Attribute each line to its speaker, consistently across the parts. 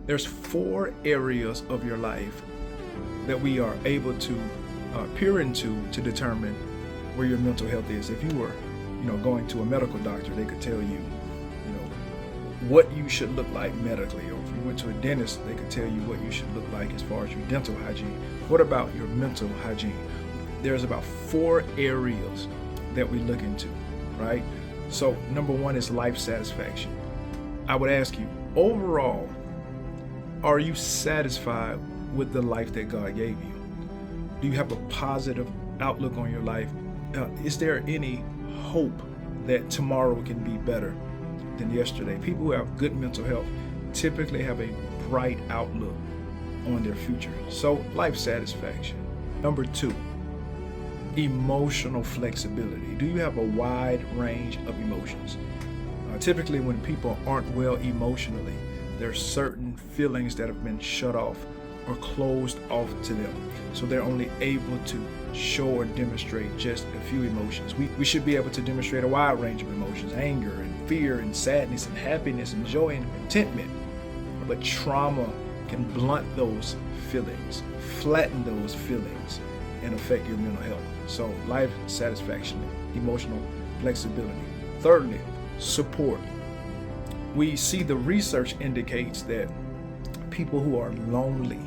Speaker 1: There's 4 areas of your life that we are able to peer into to determine where your mental health is. If you were, going to a medical doctor, they could tell you, what you should look like medically. Or if you went to a dentist, they could tell you what you should look like as far as your dental hygiene. What about your mental hygiene? There's about 4 areas that we look into, right? So number 1 is life satisfaction. I would ask you, overall, are you satisfied with the life that God gave you? Do you have a positive outlook on your life? Is there any hope that tomorrow can be better than yesterday? People who have good mental health typically have a bright outlook on their future. So life satisfaction. Number 2, emotional flexibility. Do you have a wide range of emotions? Typically when people aren't well emotionally, there are certain feelings that have been shut off or closed off to them. So they're only able to show or demonstrate just a few emotions. We should be able to demonstrate a wide range of emotions: anger and fear and sadness and happiness and joy and contentment. But trauma can blunt those feelings, flatten those feelings, and affect your mental health. So life satisfaction, emotional flexibility. Thirdly, support. We see the research indicates that people who are lonely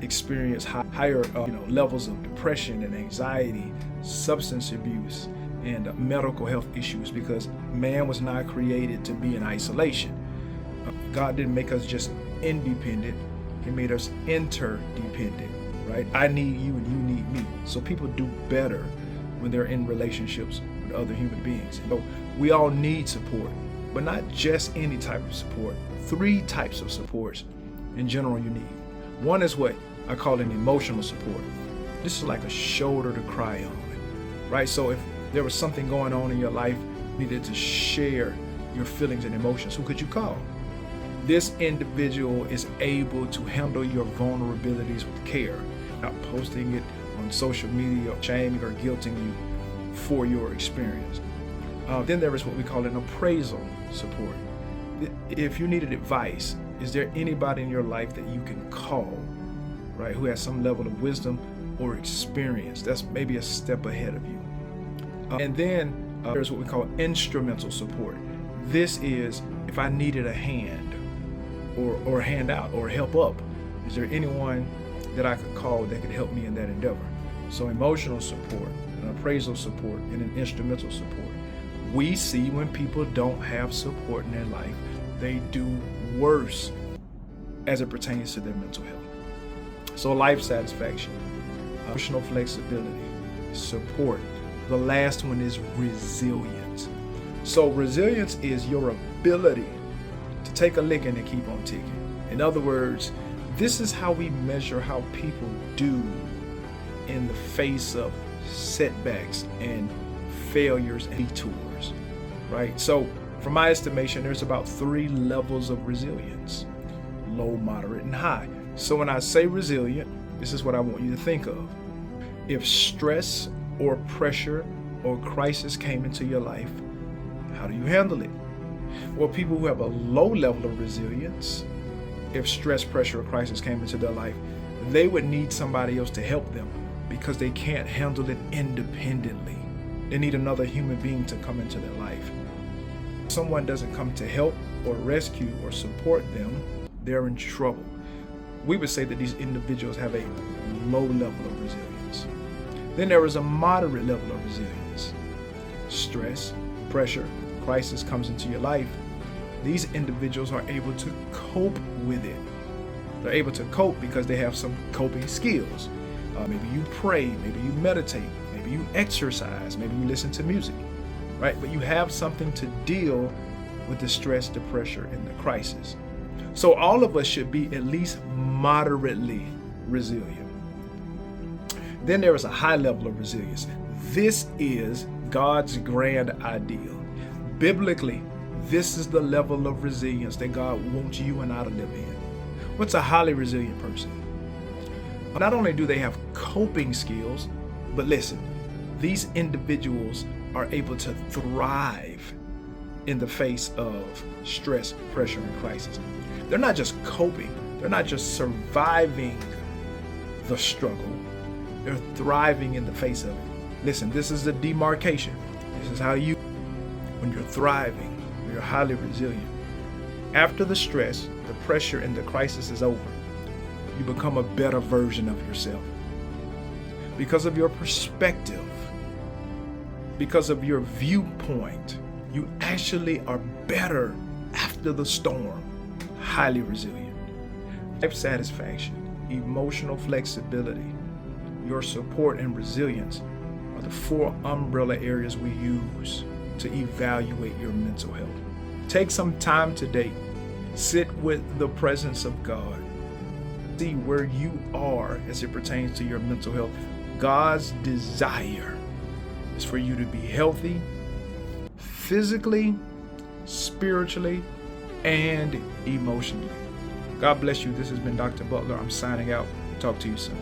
Speaker 1: experience higher levels of depression and anxiety, substance abuse, and medical health issues, because man was not created to be in isolation. God didn't make us just independent, He made us interdependent, right? I need you and you need me. So people do better when they're in relationships with other human beings. So we all need support, but not just any type of support. 3 types of supports in general you need. One is what I call an emotional support. This is like a shoulder to cry on, right? So if there was something going on in your life, you needed to share your feelings and emotions, who could you call? This individual is able to handle your vulnerabilities with care, not posting it on social media or shaming or guilting you for your experience. Then there is what we call an appraisal support. If you needed advice, is there anybody in your life that you can call, right, who has some level of wisdom or experience that's maybe a step ahead of you? And then there's what we call instrumental support. This is if I needed a hand or a handout or help up, is there anyone that I could call that could help me in that endeavor? So emotional support, an appraisal support, and an instrumental support. We see when people don't have support in their life, they do worse as it pertains to their mental health. So life satisfaction, emotional flexibility, support. The last one is resilience. So resilience is your ability to take a licking and keep on ticking. In other words, this is how we measure how people do in the face of setbacks and failures and detours, right? So from my estimation, there's about 3 levels of resilience: low, moderate, and high. So when I say resilient, this is what I want you to think of. If stress or pressure or crisis came into your life, how do you handle it? Well, people who have a low level of resilience, if stress, pressure, or crisis came into their life, they would need somebody else to help them because they can't handle it independently. They need another human being to come into their life. If someone doesn't come to help or rescue or support them, they're in trouble. We would say that these individuals have a low level of resilience. Then there is a moderate level of resilience. Stress, pressure, crisis comes into your life. These individuals are able to cope with it. They're able to cope because they have some coping skills. Maybe you pray, maybe you meditate, maybe you exercise, maybe you listen to music, right? But you have something to deal with the stress, the pressure, and the crisis. So all of us should be at least moderately resilient. Then there is a high level of resilience. This is God's grand ideal. Biblically, this is the level of resilience that God wants you and I to live in. What's a highly resilient person? Not only do they have coping skills, but listen, these individuals are able to thrive in the face of stress, pressure, and crisis. They're not just coping, They're not just surviving the struggle, they're thriving in the face of it. Listen, this is the demarcation. This is how you, when you're thriving, you're highly resilient. After the stress, the pressure, and the crisis is over, you become a better version of yourself. Because of your perspective, because of your viewpoint, you actually are better after the storm, highly resilient. Life satisfaction, emotional flexibility, your support and resilience are the 4 umbrella areas we use to evaluate your mental health. Take some time today, sit with the presence of God, see where you are as it pertains to your mental health. God's desire is for you to be healthy, physically, spiritually, and emotionally. God bless you. This has been Dr. Butler. I'm signing out. Talk to you soon.